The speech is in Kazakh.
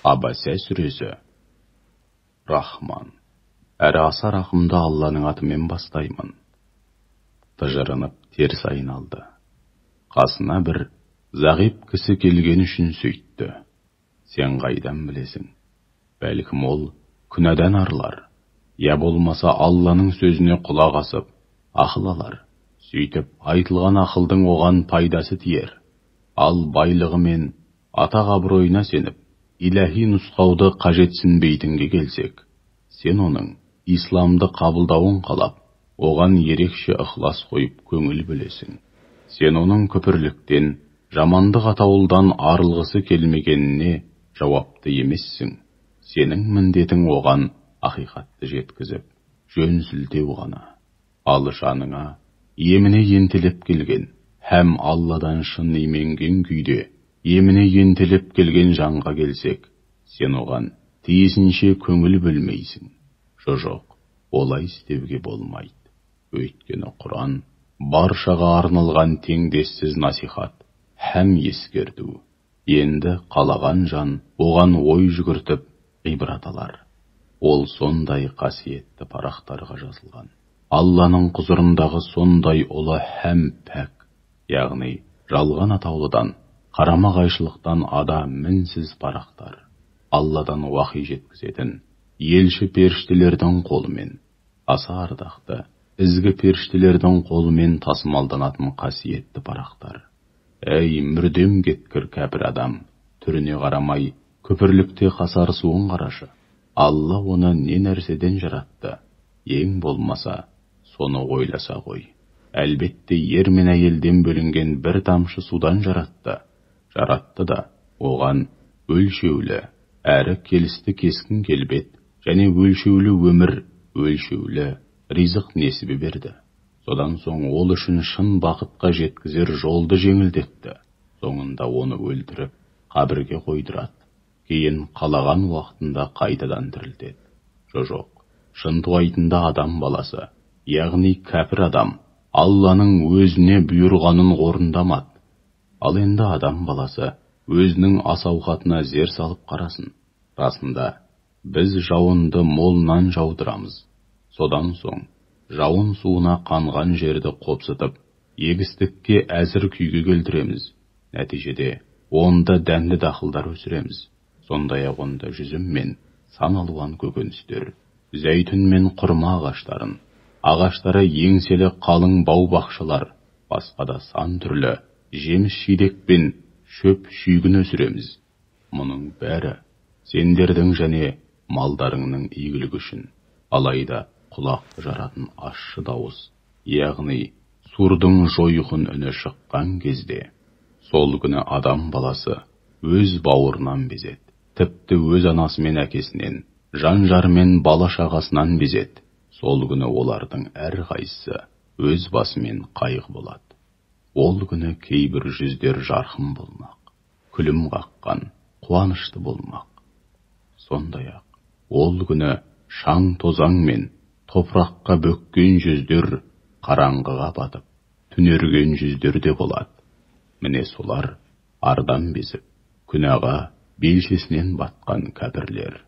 Абаса сүресі. Рахман. Әрі аса рахымды Алланың атымен бастаймын. Тыжырынып теріс айналды. Қасына бір зағип кісі келген үшін сөйтті. Сен қайдан білесің? Бәлкім ол күнәдан арылар. Я болмаса Алланың сөзіне құлақ асып, ақыл алар. Сөйтіп айтылған ақылдың оған пайдасы тиер. Ал байлығы мен атақ абыройына сеніп, иләһи нұсқауды қажетсінбейтінге келсек, сен оның исламды қабылдауын қалап, оған ерекше ықылас қойып көңіл бөлесің. Сен оның күпірліктен, жамандық атаулдан арылғысы келмегеніне жауапты емессің. Сенің міндетің оған ақиқатты жеткізіп, жөн сілтеу ғана. Ал жаныңа еміне ентелеп келген, һәм Алладан шын именген күйде еміне ентелеп келген жанға келсек, сен оған тиісінше көңіл бөлмейсің. Жоқ, олай істеуге болмайды. Өйткені Құран баршаға арналған теңдессіз насихат һәм ескерту. Енді қалаған жан оған ой жүгіртіп ғибрат алар. Ол сондай қасиетті парақтарға жазылған. Алланың құзырындағы сондай ұлы һәм пәк, яғни жалған атаулыдан, қарама қайшылықтан ада мінсіз парақтар. Алладан уахи жеткізетін елші періштелердің қолымен, аса ардақты ізгі періштелердің қолымен тасымалданатын қасиетті парақтар. Әй, мүрдем кеткір кәпір адам, түріне қарамай күпірлікте қасарысуын қарашы. Алла оны не нәрседен жаратты? Ең болмаса, соны ойласа ғой. Әлбетте ер мен әйелден бөлінген бір тамшы судан жаратты. Жаратты да, оған өлшеулі, әрі келісті кескін келбет, және өлшеулі өмір, өлшеулі ризық несібі берді. Содан соң ол үшін шын бақытқа жеткізер жолды жеңілдетті. Соңында оны өлтіріп, қабірге қойдырады. Кейін қалаған уақытында қайтадан тірілтеді. Жоқ, шынтуайтында адам баласы, яғни кәпір адам, Алланың өзіне бұйырғанын орындамады. Ал енді адам баласы өзінің ас-ауқатына зер салып қарасын. Расында, біз жауынды молынан жаудырамыз. Содан соң, жауын суына қанған жерді қопсытып, егістікке әзір күйге келтіреміз. Нәтижеде, онда дәмді дақылдар өсіреміз. Сондай-ақ онда жүзім мен сан алуан көкөністер, зәйтүн мен құрма ағаштары еңселі қалың бау-бақшалар, басқа да сан түрлі жеміс-жидек пен шөп-шүйгін өсіреміз. Мұның бәрі сендердің және малдарыңның игілігі үшін. Алайда құлақты жаратын ащы дауыс, яғни сурдың жойқын үні шыққан кезде, сол күні адам баласы өз бауырынан безет. Тіпті өз анасы мен әкесінен, жан-жары мен бала-шағасынан безет. Сол күні олардың әрқайсысы өз басымен қайғы болады. Ол күні кейбір жүздер жарқын болмақ, күлім қаққан, қуанышты болмақ. Сондай-ақ, ол күні шаң тозаң мен топыраққа бөккен жүздер қараңғыға батып, түнерген жүздер де болады. Міне солар ардан безіп, күнәға белшесінен батқан кәпірлер.